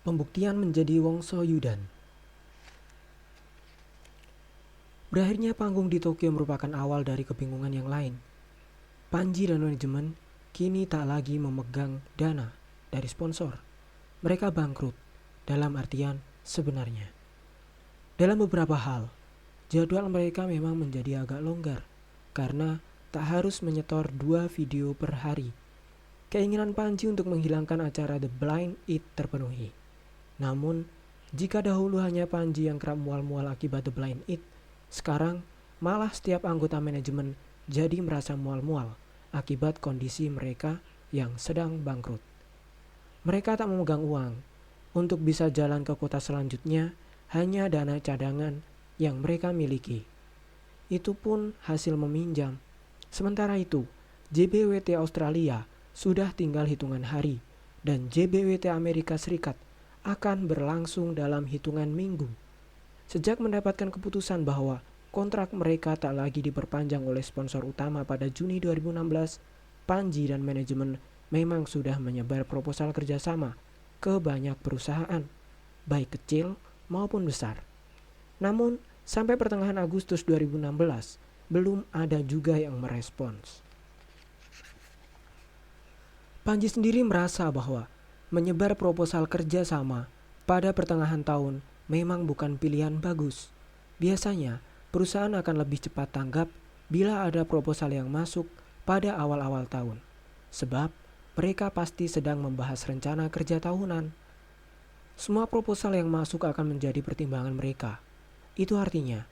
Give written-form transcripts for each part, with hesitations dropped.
Pembuktian menjadi Wongso Yudan. Berakhirnya panggung di Tokyo merupakan awal dari kebingungan yang lain. Panji dan manajemen kini tak lagi memegang dana dari sponsor. Mereka bangkrut dalam artian sebenarnya. Dalam beberapa hal, jadwal mereka memang menjadi agak longgar karena tak harus menyetor 2 video per hari. Keinginan Panji untuk menghilangkan acara The Blind Eat terpenuhi. Namun, jika dahulu hanya Panji yang kerap mual-mual akibat The Blind Eat, sekarang malah setiap anggota manajemen jadi merasa mual-mual akibat kondisi mereka yang sedang bangkrut. Mereka tak memegang uang. Untuk bisa jalan ke kota selanjutnya, hanya dana cadangan yang mereka miliki. Itu pun hasil meminjam. Sementara itu, JBWT Australia sudah tinggal hitungan hari dan JBWT Amerika Serikat akan berlangsung dalam hitungan minggu. Sejak mendapatkan keputusan bahwa kontrak mereka tak lagi diperpanjang oleh sponsor utama pada Juni 2016, Panji dan manajemen memang sudah menyebar proposal kerjasama ke banyak perusahaan, baik kecil maupun besar. Namun, sampai pertengahan Agustus 2016, belum ada juga yang merespons. Panji sendiri merasa bahwa menyebar proposal kerja sama pada pertengahan tahun memang bukan pilihan bagus. Biasanya, perusahaan akan lebih cepat tanggap bila ada proposal yang masuk pada awal-awal tahun. Sebab, mereka pasti sedang membahas rencana kerja tahunan. Semua proposal yang masuk akan menjadi pertimbangan mereka. Itu artinya,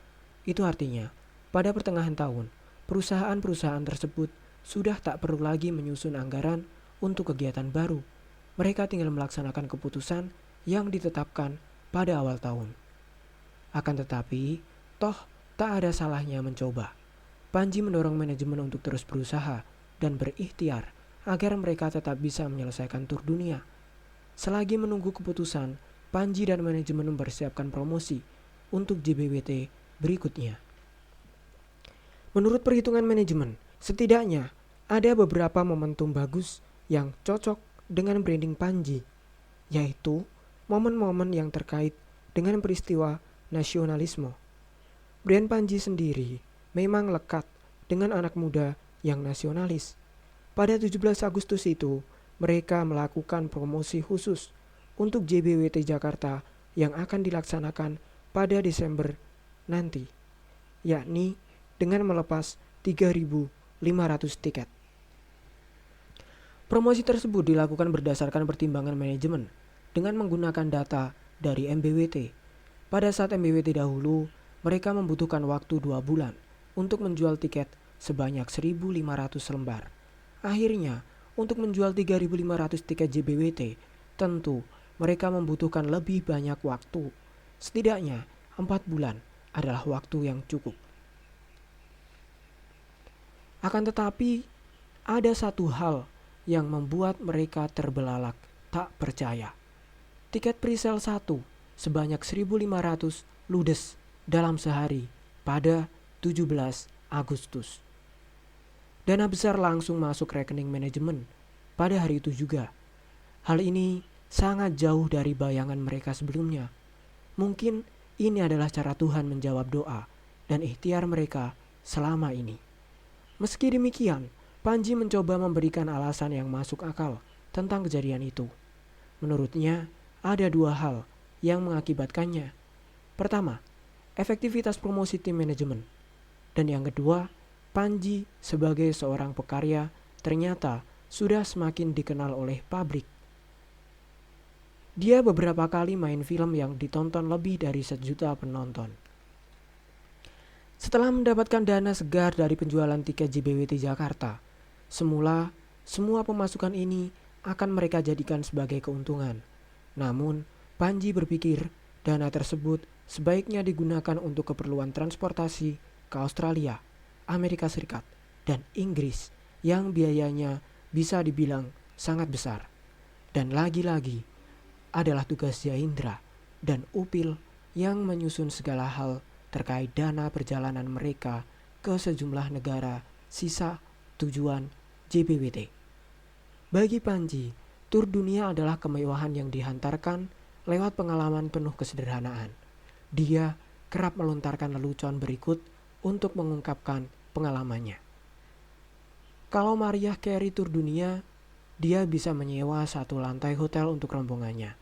pada pertengahan tahun, perusahaan-perusahaan tersebut sudah tak perlu lagi menyusun anggaran untuk kegiatan baru. Mereka tinggal melaksanakan keputusan yang ditetapkan pada awal tahun. Akan tetapi, toh tak ada salahnya mencoba. Panji mendorong manajemen untuk terus berusaha dan berikhtiar agar mereka tetap bisa menyelesaikan tur dunia. Selagi menunggu keputusan, Panji dan manajemen mempersiapkan promosi untuk JBWT berikutnya. Menurut perhitungan manajemen, setidaknya ada beberapa momentum bagus yang cocok dengan branding Panji, yaitu momen-momen yang terkait dengan peristiwa nasionalisme. Brand Panji sendiri memang lekat dengan anak muda yang nasionalis. Pada 17 Agustus itu, mereka melakukan promosi khusus untuk JBWT Jakarta yang akan dilaksanakan pada Desember nanti, yakni dengan melepas 3.500 tiket. Promosi tersebut dilakukan berdasarkan pertimbangan manajemen dengan menggunakan data dari MBWT. Pada saat MBWT dahulu, mereka membutuhkan waktu 2 bulan untuk menjual tiket sebanyak 1.500 lembar. Akhirnya, untuk menjual 3.500 tiket JBWT, tentu mereka membutuhkan lebih banyak waktu. Setidaknya 4 bulan adalah waktu yang cukup. Akan tetapi, ada satu hal yang membuat mereka terbelalak tak percaya. Tiket presale 1 sebanyak 1.500 ludes dalam sehari pada 17 Agustus. Dana besar langsung masuk rekening manajemen pada hari itu juga. Hal ini sangat jauh dari bayangan mereka sebelumnya. Mungkin ini adalah cara Tuhan menjawab doa dan ikhtiar mereka selama ini. Meski demikian, Panji mencoba memberikan alasan yang masuk akal tentang kejadian itu. Menurutnya, ada 2 hal yang mengakibatkannya. Pertama, efektivitas promosi tim manajemen. Dan yang kedua, Panji sebagai seorang pekarya ternyata sudah semakin dikenal oleh publik. Dia beberapa kali main film yang ditonton lebih dari 1 juta penonton. Setelah mendapatkan dana segar dari penjualan tiket JBWT Jakarta, semula semua pemasukan ini akan mereka jadikan sebagai keuntungan. Namun, Panji berpikir dana tersebut sebaiknya digunakan untuk keperluan transportasi ke Australia, Amerika Serikat, dan Inggris yang biayanya bisa dibilang sangat besar. Dan lagi-lagi adalah tugas Zaindra dan Upil yang menyusun segala hal terkait dana perjalanan mereka ke sejumlah negara sisa tujuan JBWT. Bagi Panji, tur dunia adalah kemewahan yang dihantarkan lewat pengalaman penuh kesederhanaan. Dia kerap melontarkan lelucon berikut untuk mengungkapkan pengalamannya. Kalau Mariah Carey tur dunia, dia bisa menyewa satu lantai hotel untuk rombongannya.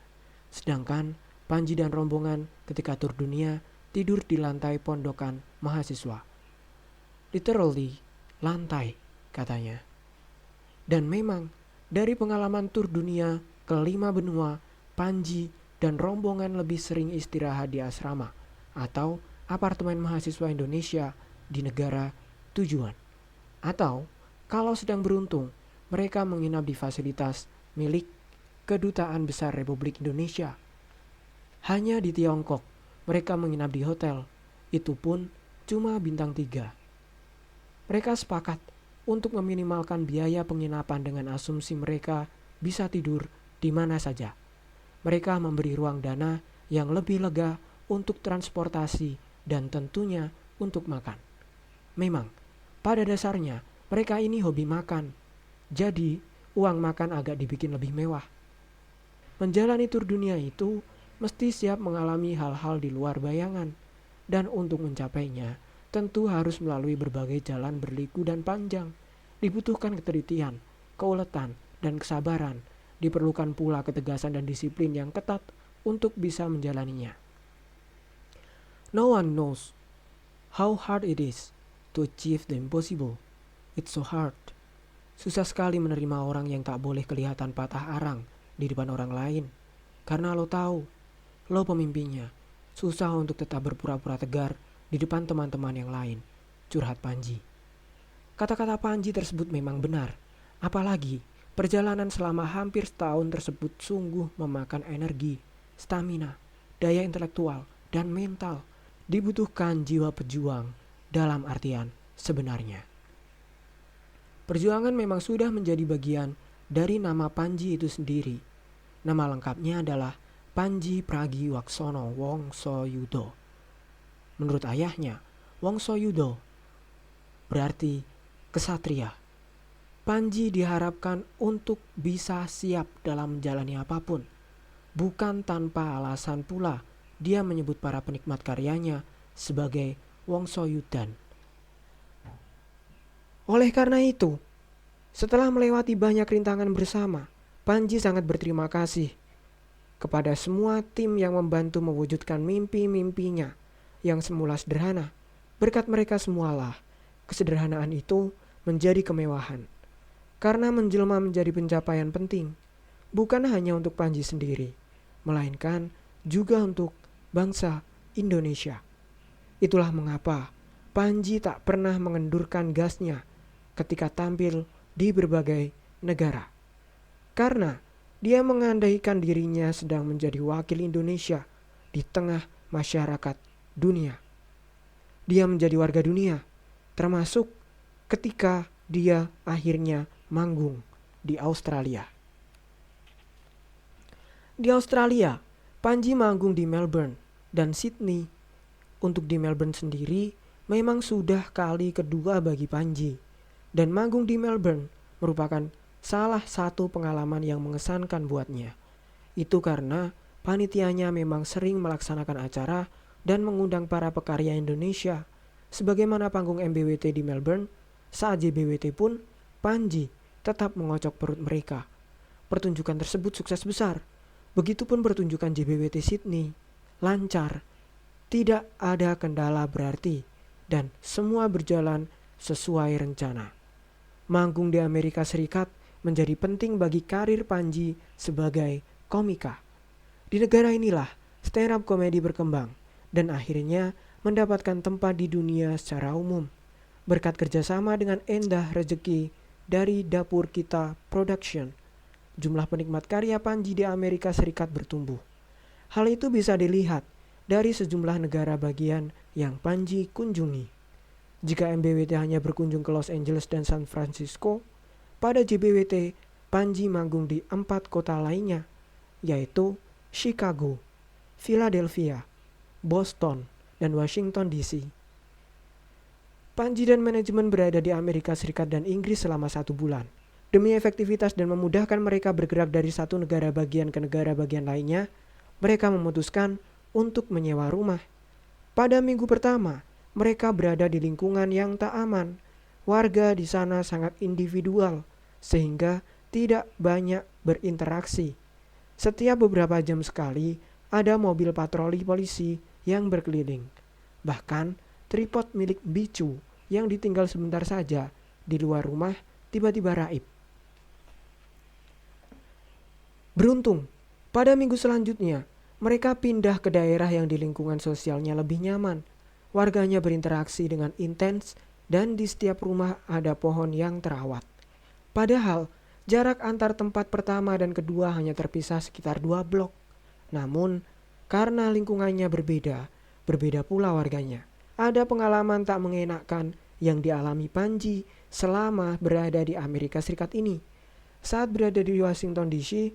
Sedangkan Panji dan rombongan ketika tur dunia tidur di lantai pondokan mahasiswa. Literally, lantai, katanya. Dan memang, dari pengalaman tur dunia ke 5 benua, Panji dan rombongan lebih sering istirahat di asrama atau apartemen mahasiswa Indonesia di negara tujuan. Atau, kalau sedang beruntung, mereka menginap di fasilitas milik Kedutaan Besar Republik Indonesia. Hanya di Tiongkok, mereka menginap di hotel, itu pun cuma bintang 3. Mereka sepakat untuk meminimalkan biaya penginapan dengan asumsi mereka bisa tidur di mana saja. Mereka memberi ruang dana yang lebih lega untuk transportasi dan tentunya untuk makan. Memang, pada dasarnya mereka ini hobi makan, jadi uang makan agak dibikin lebih mewah. Menjalani tur dunia itu mesti siap mengalami hal-hal di luar bayangan, dan untuk mencapainya tentu harus melalui berbagai jalan berliku dan panjang. Dibutuhkan ketelitian, keuletan, dan kesabaran. Diperlukan pula ketegasan dan disiplin yang ketat untuk bisa menjalaninya. No one knows how hard it is to achieve the impossible. It's so hard. Susah sekali menerima orang yang tak boleh kelihatan patah arang di depan orang lain. Karena lo tahu, lo pemimpinnya. Susah untuk tetap berpura-pura tegar di depan teman-teman yang lain. Curhat Panji. Kata-kata Panji tersebut memang benar. Apalagi perjalanan selama hampir setahun tersebut sungguh memakan energi, stamina, daya intelektual, dan mental. Dibutuhkan jiwa pejuang dalam artian sebenarnya. Perjuangan memang sudah menjadi bagian dari nama Panji itu sendiri. Nama lengkapnya adalah Panji Pragiwaksono Wongsoyudo. Menurut ayahnya, Wongsoyudo berarti kesatria. Panji diharapkan untuk bisa siap dalam menjalani apapun. Bukan tanpa alasan pula dia menyebut para penikmat karyanya sebagai Wongsoyudan. Oleh karena itu, setelah melewati banyak rintangan bersama, Panji sangat berterima kasih kepada semua tim yang membantu mewujudkan mimpi-mimpinya yang semula sederhana. Berkat mereka semualah, kesederhanaan itu menjadi kemewahan. Karena menjelma menjadi pencapaian penting, bukan hanya untuk Panji sendiri, melainkan juga untuk bangsa Indonesia. Itulah mengapa Panji tak pernah mengendurkan gasnya ketika tampil di berbagai negara. Karena dia mengandaikan dirinya sedang menjadi wakil Indonesia di tengah masyarakat dunia. Dia menjadi warga dunia, termasuk ketika dia akhirnya manggung di Australia. Di Australia, Panji manggung di Melbourne dan Sydney. Untuk di Melbourne sendiri memang sudah kali kedua bagi Panji. Dan manggung di Melbourne merupakan salah satu pengalaman yang mengesankan buatnya. Itu karena panitianya memang sering melaksanakan acara dan mengundang para pekarya Indonesia. Sebagaimana panggung MBWT di Melbourne, saat JBWT pun Panji tetap mengocok perut mereka. Pertunjukan tersebut sukses besar. Begitupun pertunjukan JBWT Sydney. Lancar, tidak ada kendala berarti, dan semua berjalan sesuai rencana. Manggung di Amerika Serikat menjadi penting bagi karir Panji sebagai komika. Di negara inilah stand up komedi berkembang dan akhirnya mendapatkan tempat di dunia secara umum. Berkat kerjasama dengan Endah Rezeki dari Dapur Kita Production, jumlah penikmat karya Panji di Amerika Serikat bertumbuh. Hal itu bisa dilihat dari sejumlah negara bagian yang Panji kunjungi. Jika MBWT hanya berkunjung ke Los Angeles dan San Francisco, pada JBWT Panji manggung di 4 kota lainnya, yaitu Chicago, Philadelphia, Boston, dan Washington DC. Panji dan manajemen berada di Amerika Serikat dan Inggris selama 1 bulan. Demi efektivitas dan memudahkan mereka bergerak dari satu negara bagian ke negara bagian lainnya, mereka memutuskan untuk menyewa rumah. Pada minggu pertama, mereka berada di lingkungan yang tak aman. Warga di sana sangat individual, sehingga tidak banyak berinteraksi. Setiap beberapa jam sekali, ada mobil patroli polisi yang berkeliling. Bahkan, tripod milik Bicu yang ditinggal sebentar saja di luar rumah tiba-tiba raib. Beruntung, pada minggu selanjutnya, mereka pindah ke daerah yang di lingkungan sosialnya lebih nyaman. Warganya berinteraksi dengan intens dan di setiap rumah ada pohon yang terawat. Padahal, jarak antar tempat pertama dan kedua hanya terpisah sekitar 2 blok. Namun, karena lingkungannya berbeda pula warganya. Ada pengalaman tak mengenakan yang dialami Panji selama berada di Amerika Serikat ini. Saat berada di Washington DC,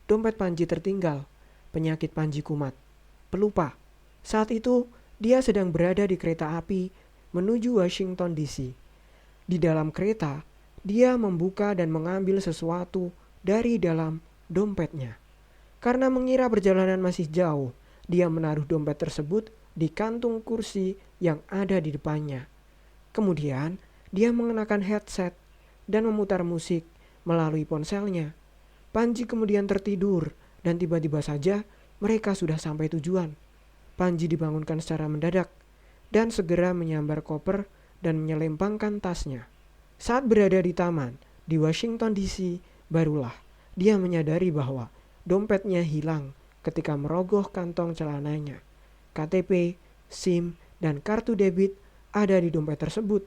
dompet Panji tertinggal. Penyakit Panji kumat, pelupa. Saat itu, dia sedang berada di kereta api menuju Washington DC. Di dalam kereta, dia membuka dan mengambil sesuatu dari dalam dompetnya. Karena mengira perjalanan masih jauh, dia menaruh dompet tersebut di kantung kursi yang ada di depannya. Kemudian, dia mengenakan headset dan memutar musik melalui ponselnya. Panji kemudian tertidur dan tiba-tiba saja mereka sudah sampai tujuan. Panji dibangunkan secara mendadak dan segera menyambar koper dan menyelempangkan tasnya. Saat berada di taman di Washington DC, barulah dia menyadari bahwa dompetnya hilang ketika merogoh kantong celananya. KTP, SIM, dan kartu debit ada di dompet tersebut.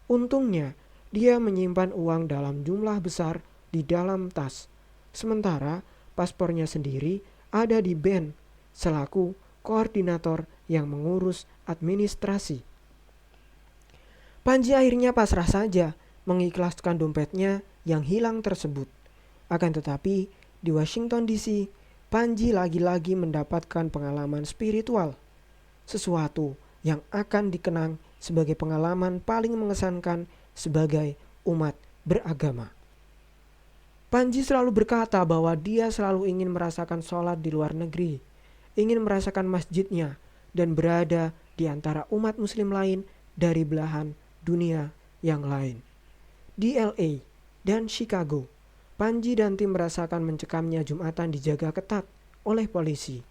Untungnya, dia menyimpan uang dalam jumlah besar di dalam tas. Sementara paspornya sendiri ada di Ben selaku koordinator yang mengurus administrasi. Panji akhirnya pasrah saja mengikhlaskan dompetnya yang hilang tersebut. Akan tetapi di Washington DC, Panji lagi-lagi mendapatkan pengalaman spiritual. Sesuatu yang akan dikenang sebagai pengalaman paling mengesankan sebagai umat beragama. Panji selalu berkata bahwa dia selalu ingin merasakan sholat di luar negeri, ingin merasakan masjidnya, dan berada di antara umat muslim lain dari belahan dunia yang lain. Di LA dan Chicago, Panji dan tim merasakan mencekamnya Jumatan dijaga ketat oleh polisi.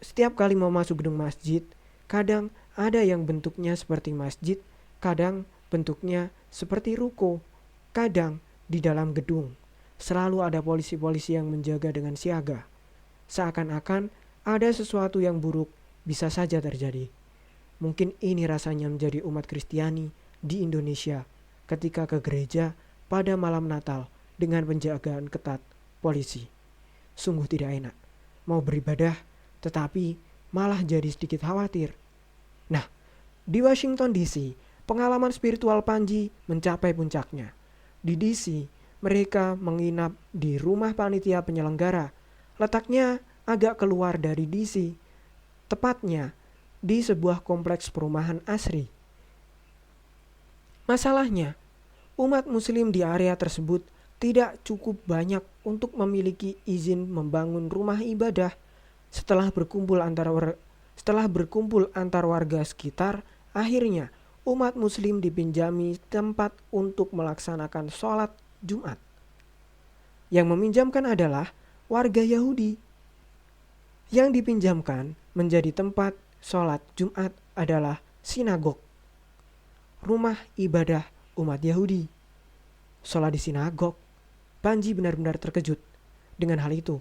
Setiap kali mau masuk gedung masjid, kadang ada yang bentuknya seperti masjid, kadang bentuknya seperti ruko, kadang di dalam gedung. Selalu ada polisi-polisi yang menjaga dengan siaga. Seakan-akan ada sesuatu yang buruk bisa saja terjadi. Mungkin ini rasanya menjadi umat Kristiani di Indonesia ketika ke gereja pada malam Natal dengan penjagaan ketat polisi. Sungguh tidak enak. Mau beribadah tetapi malah jadi sedikit khawatir. Nah, di Washington DC, pengalaman spiritual Panji mencapai puncaknya. Di DC, mereka menginap di rumah panitia penyelenggara. Letaknya agak keluar dari DC, tepatnya di sebuah kompleks perumahan asri. Masalahnya, umat muslim di area tersebut tidak cukup banyak untuk memiliki izin membangun rumah ibadah. Setelah berkumpul antar warga sekitar, akhirnya umat muslim dipinjami tempat untuk melaksanakan sholat Jumat. Yang meminjamkan adalah warga Yahudi. Yang dipinjamkan menjadi tempat sholat Jumat adalah sinagog, rumah ibadah umat Yahudi. Sholat di sinagog. Panji benar-benar terkejut dengan hal itu.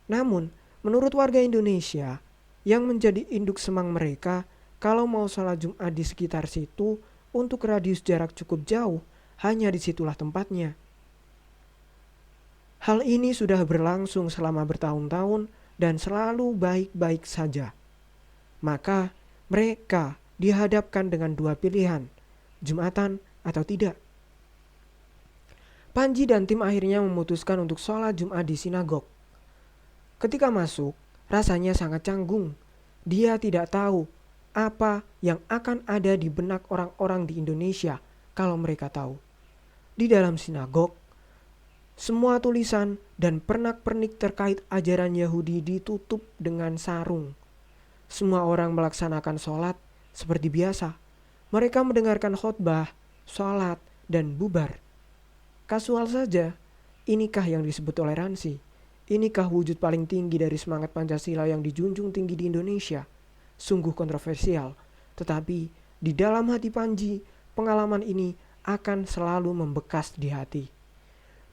Namun, menurut warga Indonesia yang menjadi induk semang mereka, kalau mau sholat Jumat di sekitar situ untuk radius jarak cukup jauh, hanya disitulah tempatnya. Hal ini sudah berlangsung selama bertahun-tahun dan selalu baik-baik saja. Maka mereka dihadapkan dengan dua pilihan, Jumatan atau tidak. Panji dan tim akhirnya memutuskan untuk sholat Jumat di sinagog. Ketika masuk, rasanya sangat canggung. Dia tidak tahu apa yang akan ada di benak orang-orang di Indonesia kalau mereka tahu. Di dalam sinagog, Semua tulisan dan pernak-pernik terkait ajaran Yahudi ditutup dengan sarung. Semua orang melaksanakan sholat seperti biasa. Mereka mendengarkan khotbah, sholat, dan bubar. Kasual saja, inikah yang disebut toleransi? Inikah wujud paling tinggi dari semangat Pancasila yang dijunjung tinggi di Indonesia? Sungguh kontroversial, tetapi di dalam hati Panji, pengalaman ini akan selalu membekas di hati.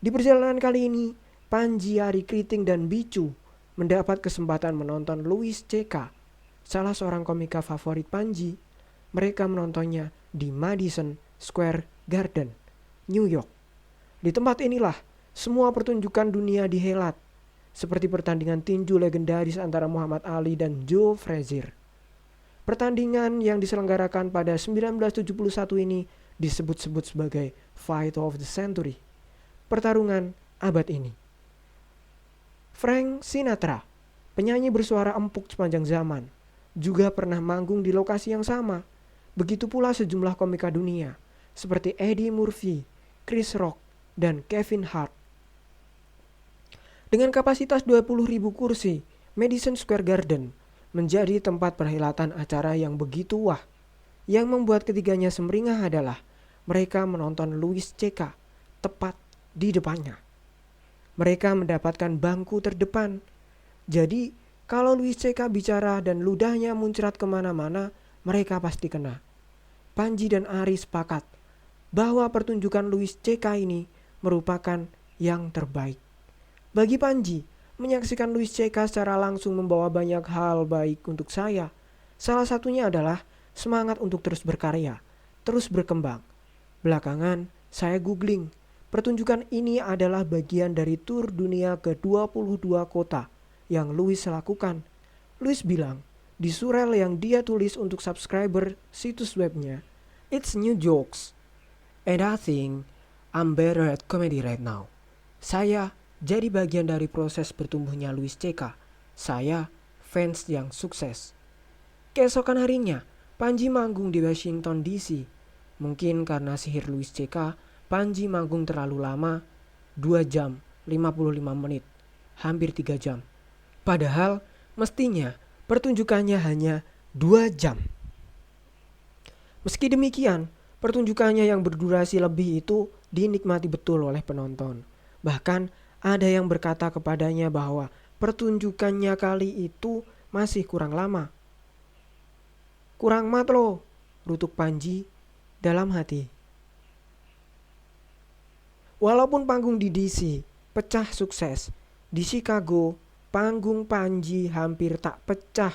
Di perjalanan kali ini, Panji, Ari Kriting, dan Bicu mendapat kesempatan menonton Louis C.K., salah seorang komika favorit Panji. Mereka menontonnya di Madison Square Garden, New York. Di tempat inilah semua pertunjukan dunia dihelat, seperti pertandingan tinju legendaris antara Muhammad Ali dan Joe Frazier. Pertandingan yang diselenggarakan pada 1971 ini disebut-sebut sebagai Fight of the Century, pertarungan abad ini. Frank Sinatra, penyanyi bersuara empuk sepanjang zaman, juga pernah manggung di lokasi yang sama. Begitu pula sejumlah komika dunia seperti Eddie Murphy, Chris Rock, dan Kevin Hart. Dengan kapasitas 20.000 kursi, Madison Square Garden menjadi tempat perhelatan acara yang begitu wah. Yang membuat ketiganya sumringah adalah mereka menonton Louis C.K. tepat di depannya. Mereka mendapatkan bangku terdepan. Jadi, kalau Louis C.K. bicara dan ludahnya muncrat kemana-mana, mereka pasti kena. Panji dan Ari sepakat bahwa pertunjukan Louis C.K. ini merupakan yang terbaik. Bagi Panji, menyaksikan Louis C.K. secara langsung membawa banyak hal baik untuk saya. Salah satunya adalah semangat untuk terus berkarya, terus berkembang. Belakangan, saya googling. Pertunjukan ini adalah bagian dari tur dunia ke 22 kota yang Louis lakukan. Louis bilang, di surel yang dia tulis untuk subscriber situs webnya, "It's new jokes. And I think I'm better at comedy right now." Saya jadi bagian dari proses bertumbuhnya Louis C.K. Saya fans yang sukses. Keesokan harinya, Panji manggung di Washington DC. Mungkin karena sihir Louis C.K., Panji manggung terlalu lama, 2 jam 55 menit, hampir 3 jam. Padahal mestinya pertunjukannya hanya 2 jam. Meski demikian, pertunjukannya yang berdurasi lebih itu dinikmati betul oleh penonton. Bahkan ada yang berkata kepadanya bahwa pertunjukannya kali itu masih kurang lama. "Kurang mat loh," rutuk Panji dalam hati. Walaupun panggung di DC pecah sukses, di Chicago panggung Panji hampir tak pecah.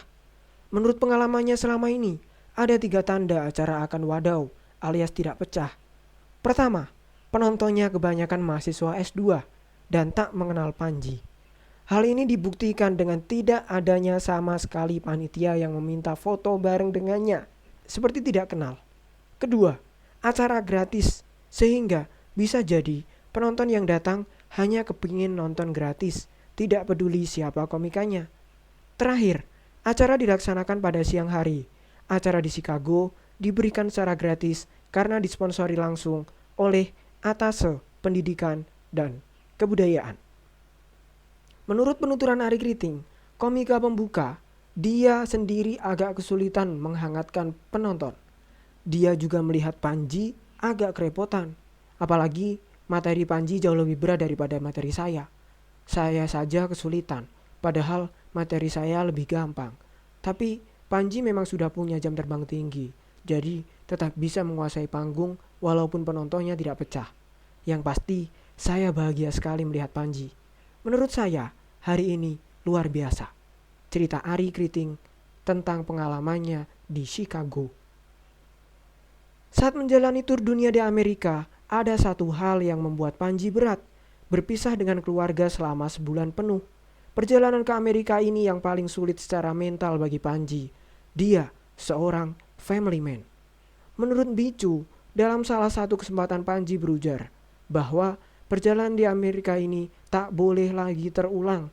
Menurut pengalamannya selama ini, ada 3 tanda acara akan wadau alias tidak pecah. Pertama, penontonnya kebanyakan mahasiswa S2 dan tak mengenal Panji. Hal ini dibuktikan dengan tidak adanya sama sekali panitia yang meminta foto bareng dengannya, seperti tidak kenal. Kedua, acara gratis, sehingga bisa jadi penonton yang datang hanya kepingin nonton gratis, tidak peduli siapa komikanya. Terakhir, acara dilaksanakan pada siang hari. Acara di Chicago diberikan secara gratis karena disponsori langsung oleh Atase Pendidikan dan Kebudayaan. Menurut penuturan Ari Kriting, komika pembuka, dia sendiri agak kesulitan menghangatkan penonton. Dia juga melihat Panji agak kerepotan. Apalagi materi Panji jauh lebih berat daripada materi saya. Saya saja kesulitan, padahal materi saya lebih gampang. Tapi Panji memang sudah punya jam terbang tinggi, jadi tetap bisa menguasai panggung walaupun penontonnya tidak pecah. Yang pasti, saya bahagia sekali melihat Panji. Menurut saya, hari ini luar biasa. Cerita Ari Kriting tentang pengalamannya di Chicago. Saat menjalani tur dunia di Amerika, ada satu hal yang membuat Panji berat. Berpisah dengan keluarga selama sebulan penuh. Perjalanan ke Amerika ini yang paling sulit secara mental bagi Panji. Dia seorang family man. Menurut Bicu, dalam salah satu kesempatan Panji berujar bahwa perjalanan di Amerika ini tak boleh lagi terulang.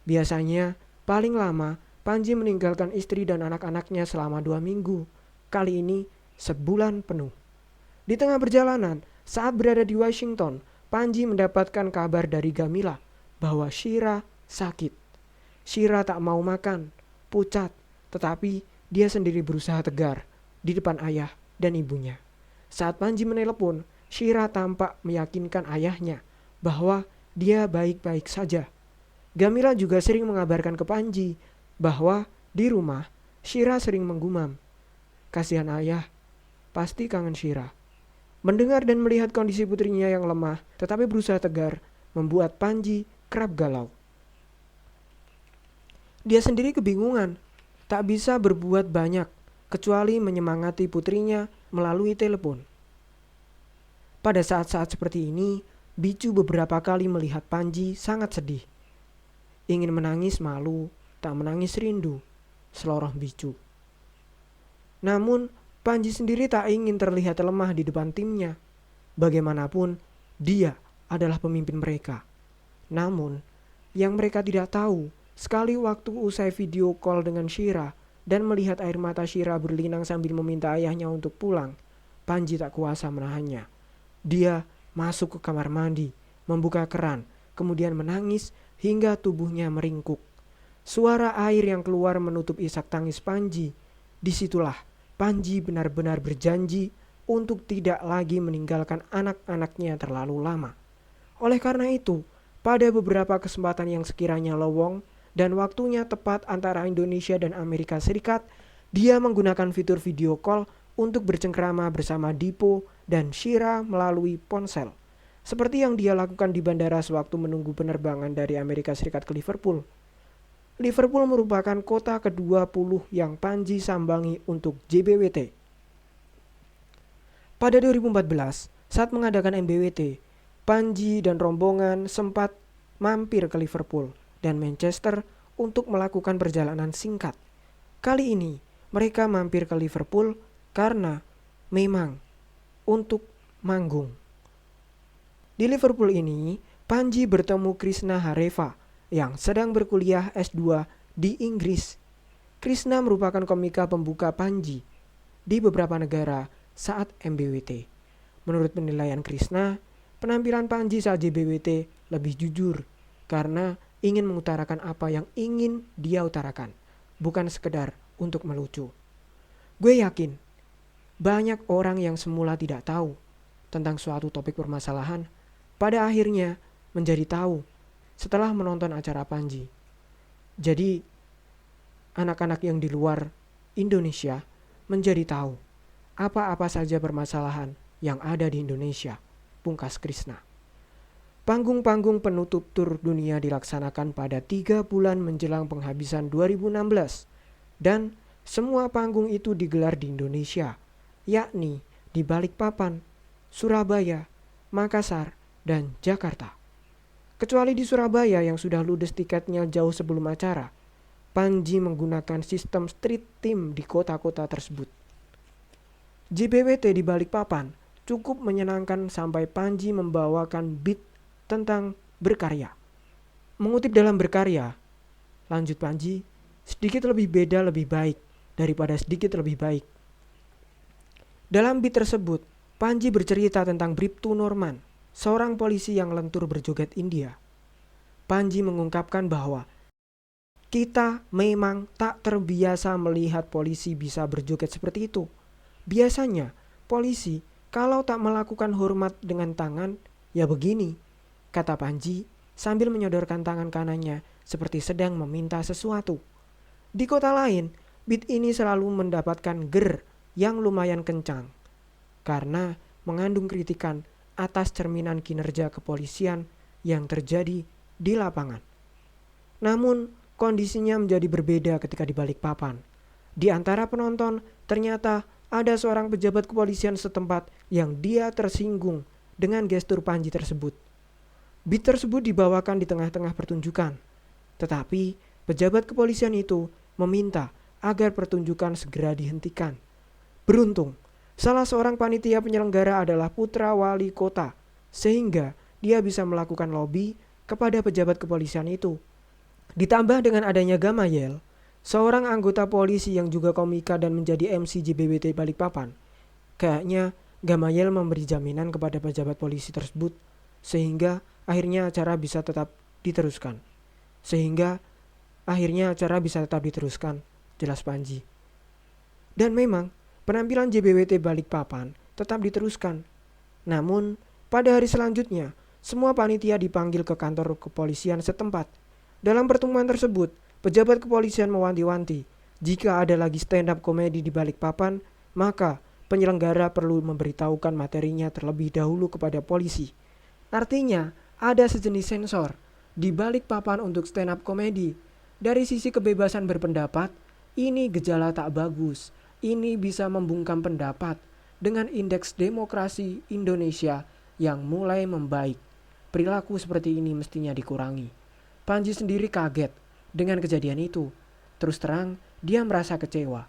Biasanya, paling lama Panji meninggalkan istri dan anak-anaknya selama 2 minggu. Kali ini, sebulan penuh. Di tengah perjalanan, saat berada di Washington, Panji mendapatkan kabar dari Gamila bahwa Shira sakit. Shira tak mau makan, pucat, tetapi dia sendiri berusaha tegar di depan ayah dan ibunya. Saat Panji menelepon, Shira tampak meyakinkan ayahnya bahwa dia baik-baik saja. Gamila juga sering mengabarkan ke Panji bahwa di rumah Shira sering menggumam. Kasihan ayah, pasti kangen Shira. Mendengar dan melihat kondisi putrinya yang lemah tetapi berusaha tegar membuat Panji kerap galau. Dia sendiri kebingungan, tak bisa berbuat banyak kecuali menyemangati putrinya melalui telepon. Pada saat-saat seperti ini, Bicu beberapa kali melihat Panji sangat sedih. Ingin menangis malu, tak menangis rindu, seloroh Bicu. Namun, Panji sendiri tak ingin terlihat lemah di depan timnya. Bagaimanapun, dia adalah pemimpin mereka. Namun, yang mereka tidak tahu, sekali waktu usai video call dengan Shira dan melihat air mata Shira berlinang sambil meminta ayahnya untuk pulang, Panji tak kuasa menahannya. Dia masuk ke kamar mandi, membuka keran, kemudian menangis hingga tubuhnya meringkuk. Suara air yang keluar menutup isak tangis Panji. Disitulah Panji benar-benar berjanji untuk tidak lagi meninggalkan anak-anaknya terlalu lama. Oleh karena itu, pada beberapa kesempatan yang sekiranya lowong dan waktunya tepat antara Indonesia dan Amerika Serikat, dia menggunakan fitur video call untuk bercengkrama bersama Dipo dan Shira melalui ponsel. Seperti yang dia lakukan di bandara sewaktu menunggu penerbangan dari Amerika Serikat ke Liverpool. Liverpool merupakan kota ke-20 yang Panji sambangi untuk JBWT. Pada 2014, saat mengadakan MBWT, Panji dan rombongan sempat mampir ke Liverpool dan Manchester untuk melakukan perjalanan singkat. Kali ini, mereka mampir ke Liverpool karena memang untuk manggung. Di Liverpool ini, Panji bertemu Krishna Hareva yang sedang berkuliah S2 di Inggris. Krishna merupakan komika pembuka Panji di beberapa negara saat MBWT. Menurut penilaian Krishna, penampilan Panji saat JBWT lebih jujur karena ingin mengutarakan apa yang ingin dia utarakan, bukan sekedar untuk melucu. Gue yakin banyak orang yang semula tidak tahu tentang suatu topik permasalahan pada akhirnya menjadi tahu setelah menonton acara Panji. Jadi, anak-anak yang di luar Indonesia menjadi tahu apa-apa saja permasalahan yang ada di Indonesia, pungkas Krishna. Panggung-panggung penutup tur dunia dilaksanakan pada 3 bulan menjelang penghabisan 2016 dan semua panggung itu digelar di Indonesia, yakni di Balikpapan, Surabaya, Makassar, dan Jakarta. Kecuali di Surabaya yang sudah ludes tiketnya jauh sebelum acara, Panji menggunakan sistem street team di kota-kota tersebut. JBWT di Balikpapan cukup menyenangkan sampai Panji membawakan beat tentang berkarya. Mengutip dalam berkarya, lanjut Panji, sedikit lebih beda lebih baik daripada sedikit lebih baik. Dalam beat tersebut, Panji bercerita tentang Bribtu Norman, seorang polisi yang lentur berjoget India. Panji mengungkapkan bahwa kita memang tak terbiasa melihat polisi bisa berjoget seperti itu. Biasanya, polisi kalau tak melakukan hormat dengan tangan, ya begini, kata Panji sambil menyodorkan tangan kanannya seperti sedang meminta sesuatu. Di kota lain, beat ini selalu mendapatkan ger yang lumayan kencang karena mengandung kritikan atas cerminan kinerja kepolisian yang terjadi di lapangan. Namun, kondisinya menjadi berbeda ketika di Balikpapan. Di antara penonton, ternyata ada seorang pejabat kepolisian setempat yang dia tersinggung dengan gestur Panji tersebut. Beat tersebut dibawakan di tengah-tengah pertunjukan. Tetapi, pejabat kepolisian itu meminta agar pertunjukan segera dihentikan. Beruntung, salah seorang panitia penyelenggara adalah putra wali kota, sehingga dia bisa melakukan lobby kepada pejabat kepolisian itu. Ditambah dengan adanya Gamayel, seorang anggota polisi yang juga komika dan menjadi MC JBWT Balikpapan. Kayaknya Gamayel memberi jaminan kepada pejabat polisi tersebut Sehingga akhirnya acara bisa tetap diteruskan. Jelas Panji. Dan memang penampilan JBWT Balikpapan tetap diteruskan. Namun pada hari selanjutnya semua panitia dipanggil ke kantor kepolisian setempat. Dalam pertemuan tersebut, pejabat kepolisian mewanti-wanti jika ada lagi stand up komedi di Balikpapan, maka penyelenggara perlu memberitahukan materinya terlebih dahulu kepada polisi. Artinya, ada sejenis sensor di Balikpapan untuk stand up komedi. Dari sisi kebebasan berpendapat, ini gejala tak bagus. Ini bisa membungkam pendapat dengan indeks demokrasi Indonesia yang mulai membaik. Perilaku seperti ini mestinya dikurangi. Panji sendiri kaget dengan kejadian itu. Terus terang, dia merasa kecewa.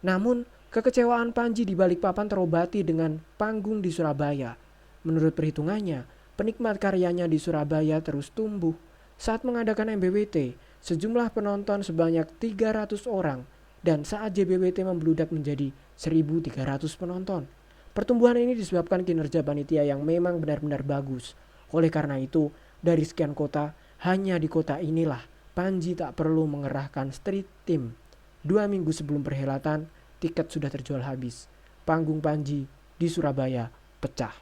Namun, kekecewaan Panji di Balikpapan terobati dengan panggung di Surabaya. Menurut perhitungannya, penikmat karyanya di Surabaya terus tumbuh. Saat mengadakan MBWT, sejumlah penonton sebanyak 300 orang dan saat JBWT membludak menjadi 1.300 penonton. Pertumbuhan ini disebabkan kinerja panitia yang memang benar-benar bagus. Oleh karena itu, dari sekian kota, hanya di kota inilah Panji tak perlu mengerahkan street team. 2 minggu sebelum perhelatan, tiket sudah terjual habis. Panggung Panji di Surabaya pecah.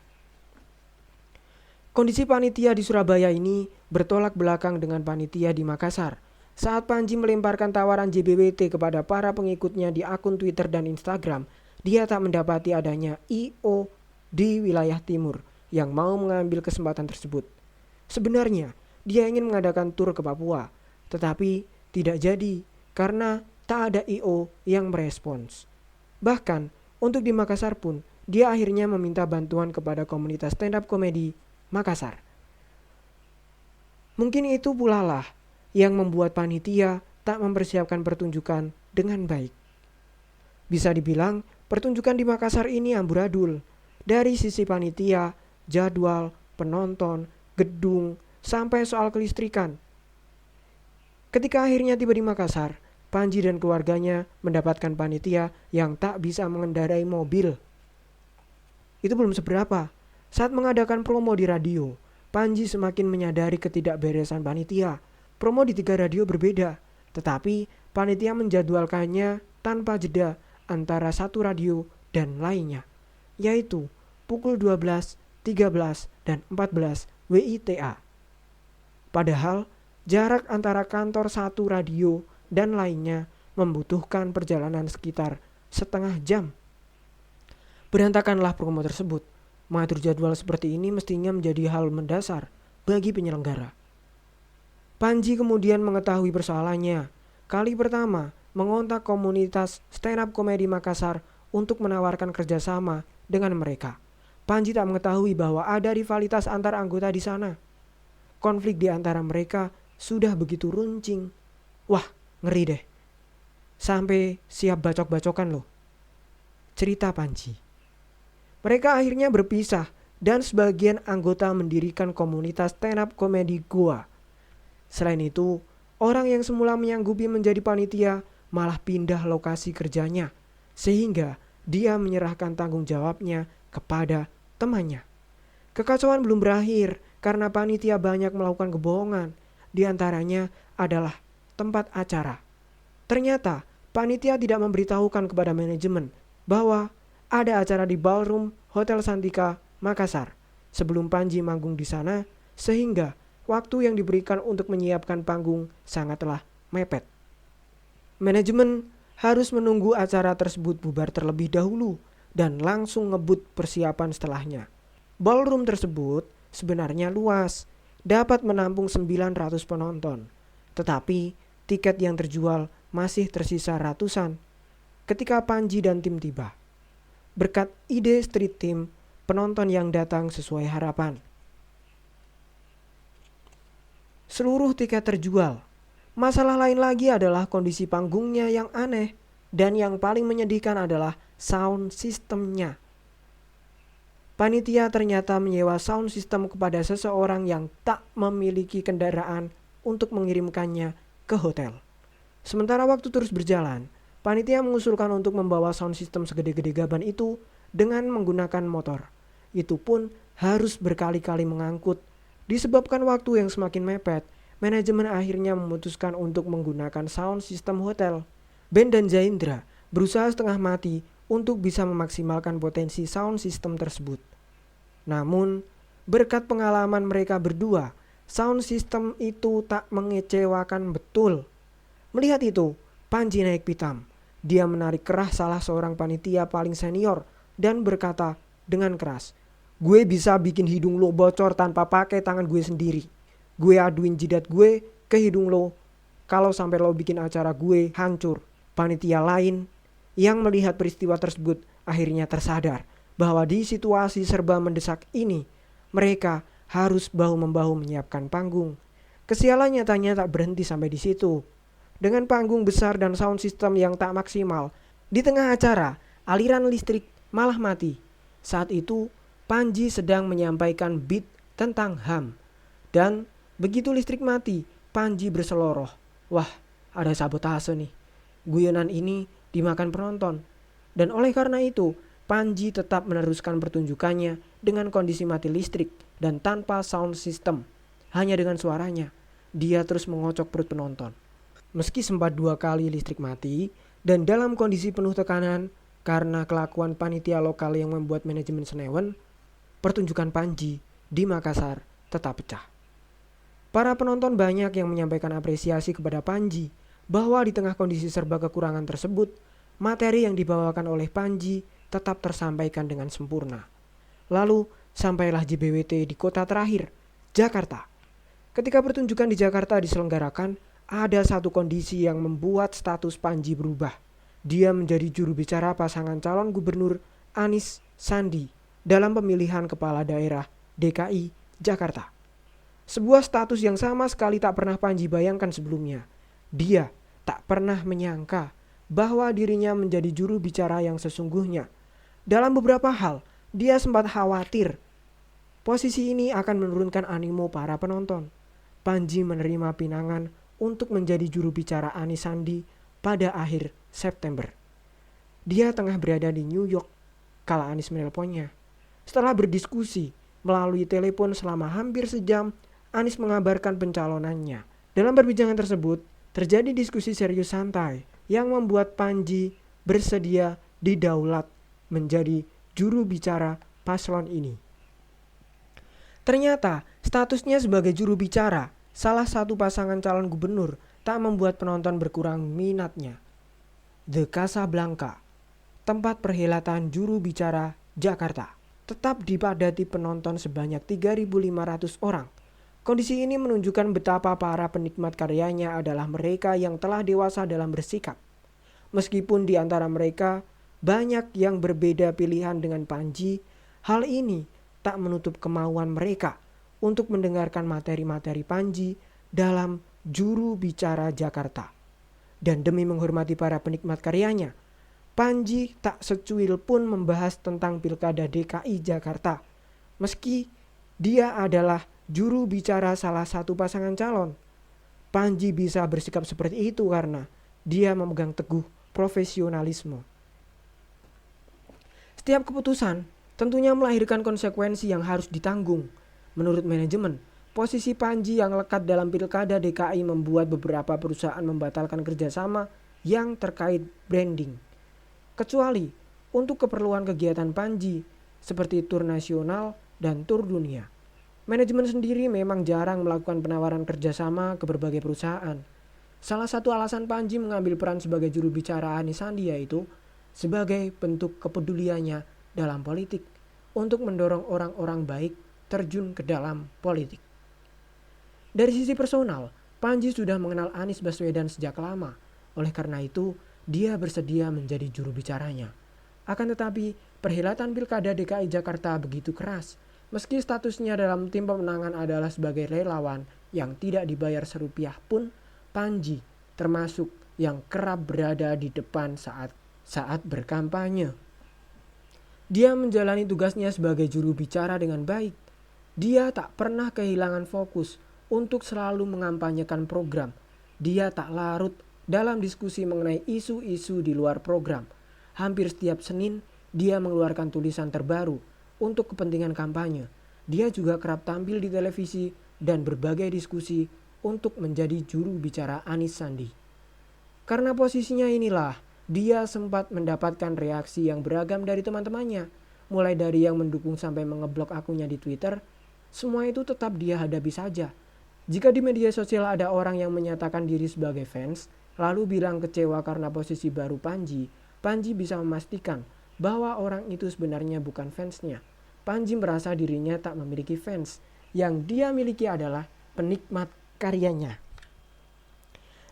Kondisi panitia di Surabaya ini bertolak belakang dengan panitia di Makassar. Saat Panji melemparkan tawaran JBWT kepada para pengikutnya di akun Twitter dan Instagram, dia tak mendapati adanya I.O. di wilayah timur yang mau mengambil kesempatan tersebut. Sebenarnya, dia ingin mengadakan tur ke Papua, tetapi tidak jadi karena tak ada I.O. yang merespons. Bahkan, untuk di Makassar pun, dia akhirnya meminta bantuan kepada komunitas stand-up komedi Makassar. Mungkin itu pula lah yang membuat panitia tak mempersiapkan pertunjukan dengan baik. Bisa dibilang, pertunjukan di Makassar ini amburadul. Dari sisi panitia, jadwal, penonton, gedung, sampai soal kelistrikan. Ketika akhirnya tiba di Makassar, Panji dan keluarganya mendapatkan panitia yang tak bisa mengendarai mobil. Itu belum seberapa. Saat mengadakan promo di radio, Panji semakin menyadari ketidakberesan panitia. Promo di 3 radio berbeda, tetapi panitia menjadwalkannya tanpa jeda antara satu radio dan lainnya, yaitu pukul 12, 13, dan 14 WITA. Padahal jarak antara kantor satu radio dan lainnya membutuhkan perjalanan sekitar setengah jam. Berantakanlah promo tersebut. Mengatur jadwal seperti ini mestinya menjadi hal mendasar bagi penyelenggara. Panji kemudian mengetahui persoalannya. Kali pertama mengontak komunitas stand up komedi Makassar untuk menawarkan kerjasama dengan mereka. Panji tak mengetahui bahwa ada rivalitas antar anggota di sana. Konflik di antara mereka sudah begitu runcing. Wah, ngeri deh. Sampai siap bacok-bacokan loh. Cerita Panji. Mereka akhirnya berpisah dan sebagian anggota mendirikan komunitas stand-up komedi Goa. Selain itu, orang yang semula menyanggupi menjadi panitia malah pindah lokasi kerjanya. Sehingga dia menyerahkan tanggung jawabnya kepada temannya. Kekacauan belum berakhir karena panitia banyak melakukan kebohongan. Di antaranya adalah tempat acara. Ternyata panitia tidak memberitahukan kepada manajemen bahwa ada acara di ballroom Hotel Santika, Makassar sebelum Panji manggung di sana, sehingga waktu yang diberikan untuk menyiapkan panggung sangatlah mepet. Manajemen harus menunggu acara tersebut bubar terlebih dahulu dan langsung ngebut persiapan setelahnya. Ballroom tersebut sebenarnya luas, dapat menampung 900 penonton. Tetapi tiket yang terjual masih tersisa ratusan ketika Panji dan tim tiba. Berkat ide street team, penonton yang datang sesuai harapan. Seluruh tiket terjual. Masalah lain lagi adalah kondisi panggungnya yang aneh. Dan yang paling menyedihkan adalah sound systemnya. Panitia ternyata menyewa sound system kepada seseorang yang tak memiliki kendaraan untuk mengirimkannya ke hotel. Sementara waktu terus berjalan, panitia mengusulkan untuk membawa sound system segede-gede gaban itu dengan menggunakan motor. Itu pun harus berkali-kali mengangkut. Disebabkan waktu yang semakin mepet, manajemen akhirnya memutuskan untuk menggunakan sound system hotel. Ben dan Zaindra berusaha setengah mati untuk bisa memaksimalkan potensi sound system tersebut. Namun, berkat pengalaman mereka berdua, sound system itu tak mengecewakan betul. Melihat itu, Panji naik pitam. Dia menarik kerah salah seorang panitia paling senior dan berkata dengan keras, "Gue bisa bikin hidung lo bocor tanpa pakai tangan gue sendiri. Gue aduin jidat gue ke hidung lo kalau sampai lo bikin acara gue hancur." Panitia lain yang melihat peristiwa tersebut akhirnya tersadar bahwa di situasi serba mendesak ini, mereka harus bahu-membahu menyiapkan panggung. Kesialan nyatanya tak berhenti sampai di situ. Dengan panggung besar dan sound system yang tak maksimal, di tengah acara, aliran listrik malah mati. Saat itu, Panji sedang menyampaikan beat tentang HAM. Dan begitu listrik mati, Panji berseloroh. Wah, ada sabotase nih. Guyonan ini dimakan penonton. Dan oleh karena itu, Panji tetap meneruskan pertunjukannya dengan kondisi mati listrik dan tanpa sound system. Hanya dengan suaranya, dia terus mengocok perut penonton. Meski sempat 2 kali listrik mati dan dalam kondisi penuh tekanan karena kelakuan panitia lokal yang membuat manajemen senewen, pertunjukan Panji di Makassar tetap pecah. Para penonton banyak yang menyampaikan apresiasi kepada Panji bahwa di tengah kondisi serba kekurangan tersebut, materi yang dibawakan oleh Panji tetap tersampaikan dengan sempurna. Lalu sampailah JBWT di kota terakhir, Jakarta. Ketika pertunjukan di Jakarta diselenggarakan, ada satu kondisi yang membuat status Panji berubah. Dia menjadi juru bicara pasangan calon gubernur Anies Sandi dalam pemilihan kepala daerah DKI Jakarta. Sebuah status yang sama sekali tak pernah Panji bayangkan sebelumnya. Dia tak pernah menyangka bahwa dirinya menjadi juru bicara yang sesungguhnya. Dalam beberapa hal, dia sempat khawatir posisi ini akan menurunkan animo para penonton. Panji menerima pinangan untuk menjadi juru bicara Anies Sandi pada akhir September. Dia tengah berada di New York kala Anies menelponnya. Setelah berdiskusi melalui telepon selama hampir sejam, Anies mengabarkan pencalonannya. Dalam perbincangan tersebut, terjadi diskusi serius santai yang membuat Panji bersedia didaulat menjadi juru bicara paslon ini. Ternyata statusnya sebagai juru bicara salah satu pasangan calon gubernur tak membuat penonton berkurang minatnya. The Casablanca, tempat perhelatan juru bicara Jakarta, tetap dipadati penonton sebanyak 3.500 orang. Kondisi ini menunjukkan betapa para penikmat karyanya adalah mereka yang telah dewasa dalam bersikap. Meskipun di antara mereka banyak yang berbeda pilihan dengan Panji, hal ini tak menutup kemauan mereka untuk mendengarkan materi-materi Panji dalam Juru Bicara Jakarta. Dan demi menghormati para penikmat karyanya, Panji tak secuil pun membahas tentang Pilkada DKI Jakarta. Meski dia adalah juru bicara salah satu pasangan calon, Panji bisa bersikap seperti itu karena dia memegang teguh profesionalisme. Setiap keputusan tentunya melahirkan konsekuensi yang harus ditanggung. Menurut manajemen, posisi Panji yang lekat dalam Pilkada DKI membuat beberapa perusahaan membatalkan kerjasama yang terkait branding. Kecuali untuk keperluan kegiatan Panji seperti tur nasional dan tur dunia. Manajemen sendiri memang jarang melakukan penawaran kerjasama ke berbagai perusahaan. Salah satu alasan Panji mengambil peran sebagai juru bicara Anies Sandi yaitu sebagai bentuk kepeduliannya dalam politik untuk mendorong orang-orang baik terjun ke dalam politik. Dari sisi personal, Panji sudah mengenal Anies Baswedan sejak lama. Oleh karena itu, dia bersedia menjadi juru bicaranya. Akan tetapi, perhelatan Pilkada DKI Jakarta begitu keras. Meski statusnya dalam tim pemenangan adalah sebagai relawan yang tidak dibayar serupiah pun, Panji termasuk yang kerap berada di depan saat berkampanye. Dia menjalani tugasnya sebagai juru bicara dengan baik. Dia tak pernah kehilangan fokus untuk selalu mengampanyekan program. Dia tak larut dalam diskusi mengenai isu-isu di luar program. Hampir setiap Senin, dia mengeluarkan tulisan terbaru untuk kepentingan kampanye. Dia juga kerap tampil di televisi dan berbagai diskusi untuk menjadi juru bicara Anis Sandi. Karena posisinya inilah, dia sempat mendapatkan reaksi yang beragam dari teman-temannya. Mulai dari yang mendukung sampai mengeblok akunnya di Twitter, semua itu tetap dia hadapi saja. Jika di media sosial ada orang yang menyatakan diri sebagai fans, lalu bilang kecewa karena posisi baru Panji, Panji bisa memastikan bahwa orang itu sebenarnya bukan fansnya. Panji merasa dirinya tak memiliki fans. Yang dia miliki adalah penikmat karyanya.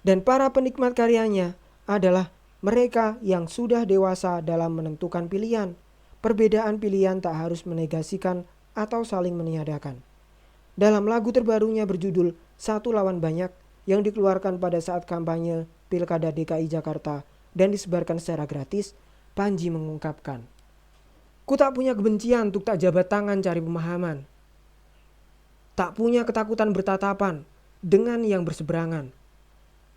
Dan para penikmat karyanya adalah mereka yang sudah dewasa dalam menentukan pilihan. Perbedaan pilihan tak harus menegasikan atau saling meniadakan. Dalam lagu terbarunya berjudul Satu Lawan Banyak yang dikeluarkan pada saat kampanye Pilkada DKI Jakarta dan disebarkan secara gratis, Panji mengungkapkan, "Ku tak punya kebencian untuk tak jabat tangan cari pemahaman. Tak punya ketakutan bertatapan dengan yang berseberangan.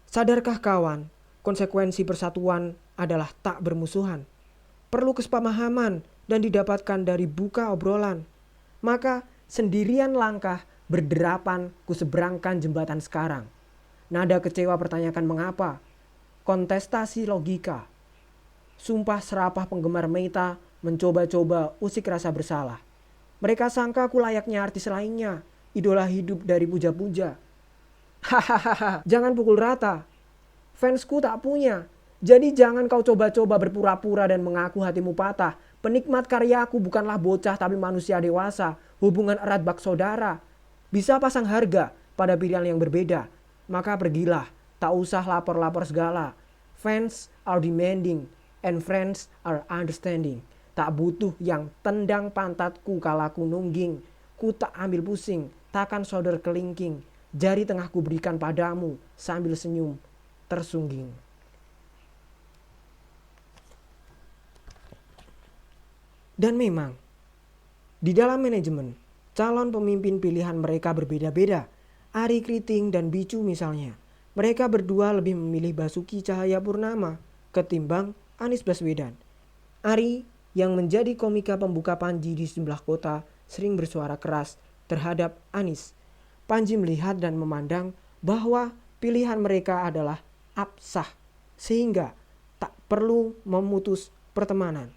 Sadarkah kawan, konsekuensi persatuan adalah tak bermusuhan. Perlu kesepamahaman dan didapatkan dari buka obrolan. Maka sendirian langkah berderapan kuseberangkan jembatan sekarang. Nada kecewa pertanyakan mengapa. Kontestasi logika. Sumpah serapah penggemar Meita mencoba-coba usik rasa bersalah. Mereka sangka aku layaknya artis lainnya, idola hidup dari puja-puja. Hahaha, jangan pukul rata. Fansku tak punya. Jadi jangan kau coba-coba berpura-pura dan mengaku hatimu patah. Penikmat karyaku bukanlah bocah tapi manusia dewasa. Hubungan erat bak saudara. Bisa pasang harga pada pilihan yang berbeda. Maka pergilah, tak usah lapor-lapor segala. Fans are demanding and friends are understanding. Tak butuh yang tendang pantatku kalaku nungging. Ku tak ambil pusing, takkan sodor kelingking. Jari tengah ku berikan padamu sambil senyum tersungging." Dan memang, di dalam manajemen, calon pemimpin pilihan mereka berbeda-beda. Ari Kriting dan Bicu misalnya, mereka berdua lebih memilih Basuki Cahayapurnama ketimbang Anies Baswedan. Ari yang menjadi komika pembuka Panji di sejumlah kota sering bersuara keras terhadap Anies. Panji melihat dan memandang bahwa pilihan mereka adalah absah sehingga tak perlu memutus pertemanan.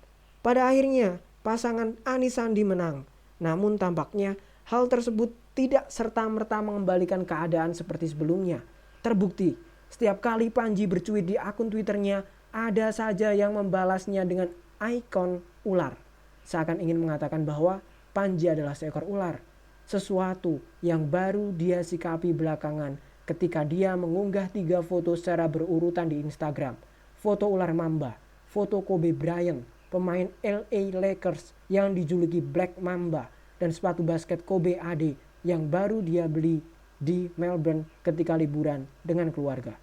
Pada akhirnya pasangan Anis Sandi menang. Namun tampaknya hal tersebut tidak serta-merta mengembalikan keadaan seperti sebelumnya. Terbukti setiap kali Panji bercuit di akun Twitternya, ada saja yang membalasnya dengan ikon ular. Seakan ingin mengatakan bahwa Panji adalah seekor ular. Sesuatu yang baru dia sikapi belakangan ketika dia mengunggah 3 foto secara berurutan di Instagram. Foto ular mamba, foto Kobe Bryant, pemain LA Lakers yang dijuluki Black Mamba, dan sepatu basket Kobe AD yang baru dia beli di Melbourne ketika liburan dengan keluarga.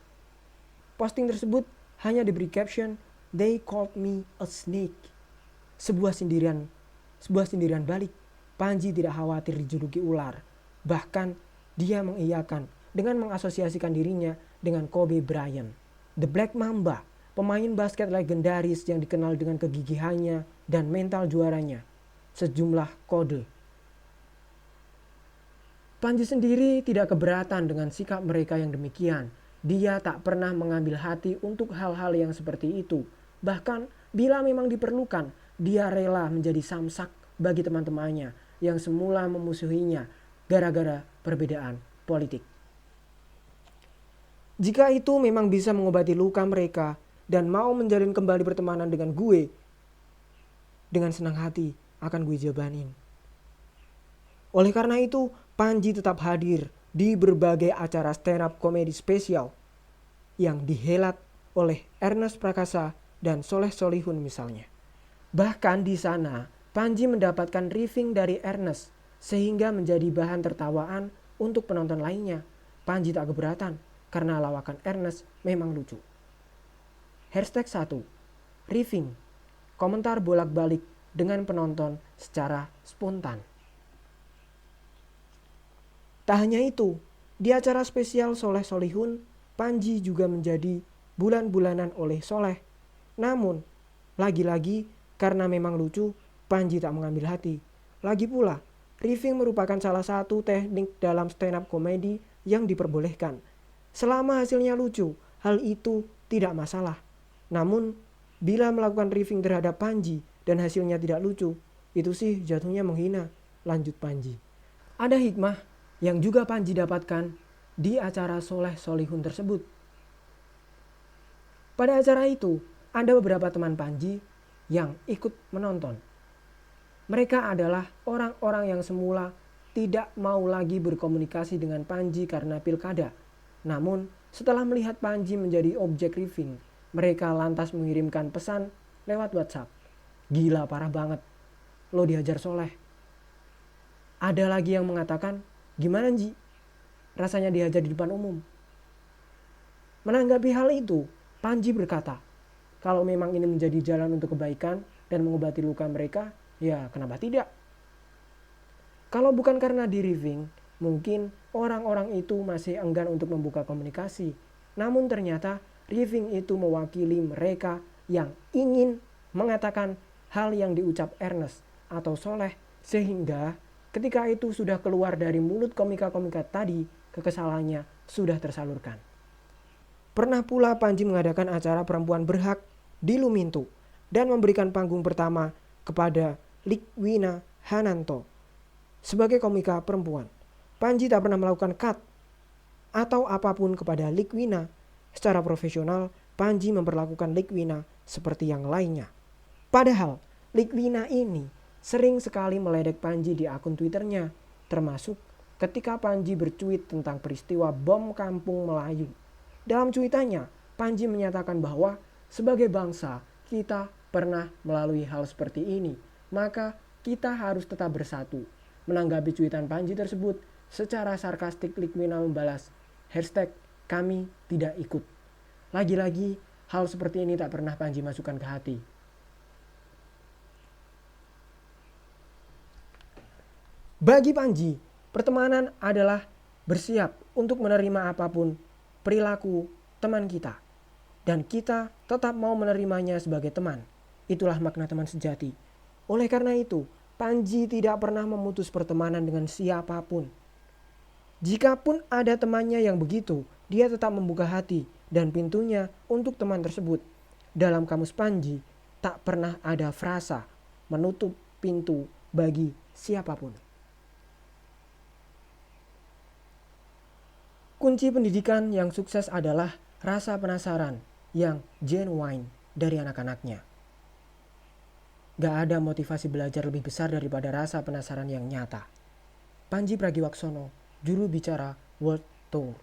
Posting tersebut hanya diberi caption, "They called me a snake." Sebuah sindiran balik. Panji tidak khawatir dijuluki ular. Bahkan dia mengiyakan dengan mengasosiasikan dirinya dengan Kobe Bryant. The Black Mamba, pemain basket legendaris yang dikenal dengan kegigihannya dan mental juaranya. Sejumlah kode. Panji sendiri tidak keberatan dengan sikap mereka yang demikian. Dia tak pernah mengambil hati untuk hal-hal yang seperti itu. Bahkan bila memang diperlukan, dia rela menjadi samsak bagi teman-temannya yang semula memusuhinya gara-gara perbedaan politik. Jika itu memang bisa mengobati luka mereka dan mau menjalin kembali pertemanan dengan gue, dengan senang hati akan gue jabanin. Oleh karena itu, Panji tetap hadir di berbagai acara stand-up komedi spesial yang dihelat oleh Ernest Prakasa dan Soleh Solihun misalnya. Bahkan di sana, Panji mendapatkan riffing dari Ernest sehingga menjadi bahan tertawaan untuk penonton lainnya. Panji tak keberatan karena lawakan Ernest memang lucu. #1 Riffing, komentar bolak-balik dengan penonton secara spontan. Tak hanya itu, di acara spesial Soleh Solihun, Panji juga menjadi bulan-bulanan oleh Soleh. Namun, lagi-lagi karena memang lucu, Panji tak mengambil hati. Lagi pula, riffing merupakan salah satu teknik dalam stand up comedy yang diperbolehkan. Selama hasilnya lucu, hal itu tidak masalah. Namun, bila melakukan riffing terhadap Panji dan hasilnya tidak lucu, itu sih jatuhnya menghina, lanjut Panji. Ada hikmah yang juga Panji dapatkan di acara Soleh Solihun tersebut. Pada acara itu, ada beberapa teman Panji yang ikut menonton. Mereka adalah orang-orang yang semula tidak mau lagi berkomunikasi dengan Panji karena pilkada. Namun, setelah melihat Panji menjadi objek riffing, mereka lantas mengirimkan pesan lewat WhatsApp. Gila, parah banget. Lo dihajar Soleh. Ada lagi yang mengatakan, gimana Ji? Rasanya dihajar di depan umum. Menanggapi hal itu, Panji berkata, kalau memang ini menjadi jalan untuk kebaikan dan mengobati luka mereka, ya kenapa tidak? Kalau bukan karena di riffing, mungkin orang-orang itu masih enggan untuk membuka komunikasi. Namun ternyata riffing itu mewakili mereka yang ingin mengatakan hal yang diucap Ernest atau Soleh, sehingga ketika itu sudah keluar dari mulut komika-komika tadi, kekesalannya sudah tersalurkan. Pernah pula Panji mengadakan acara perempuan berhak di Lumintu dan memberikan panggung pertama kepada Likwina Hananto sebagai komika perempuan. Panji tak pernah melakukan cut atau apapun kepada Likwina. Secara profesional, Panji memperlakukan Likwina seperti yang lainnya. Padahal Likwina ini sering sekali meledek Panji di akun Twitternya, termasuk ketika Panji bercuit tentang peristiwa bom kampung Melayu. Dalam cuitannya, Panji menyatakan bahwa sebagai bangsa kita pernah melalui hal seperti ini, maka kita harus tetap bersatu. Menanggapi cuitan Panji tersebut, secara sarkastik Likwina membalas, #kami tidak ikut. Lagi-lagi, hal seperti ini tak pernah Panji masukkan ke hati. Bagi Panji, pertemanan adalah bersiap untuk menerima apapun perilaku teman kita. Dan kita tetap mau menerimanya sebagai teman. Itulah makna teman sejati. Oleh karena itu, Panji tidak pernah memutus pertemanan dengan siapapun. Jikapun ada temannya yang begitu, dia tetap membuka hati dan pintunya untuk teman tersebut. Dalam kamus Panji, tak pernah ada frasa menutup pintu bagi siapapun. Kunci pendidikan yang sukses adalah rasa penasaran yang genuine dari anak-anaknya. Gak ada motivasi belajar lebih besar daripada rasa penasaran yang nyata. Panji Pragiwaksono, juru bicara World Tour.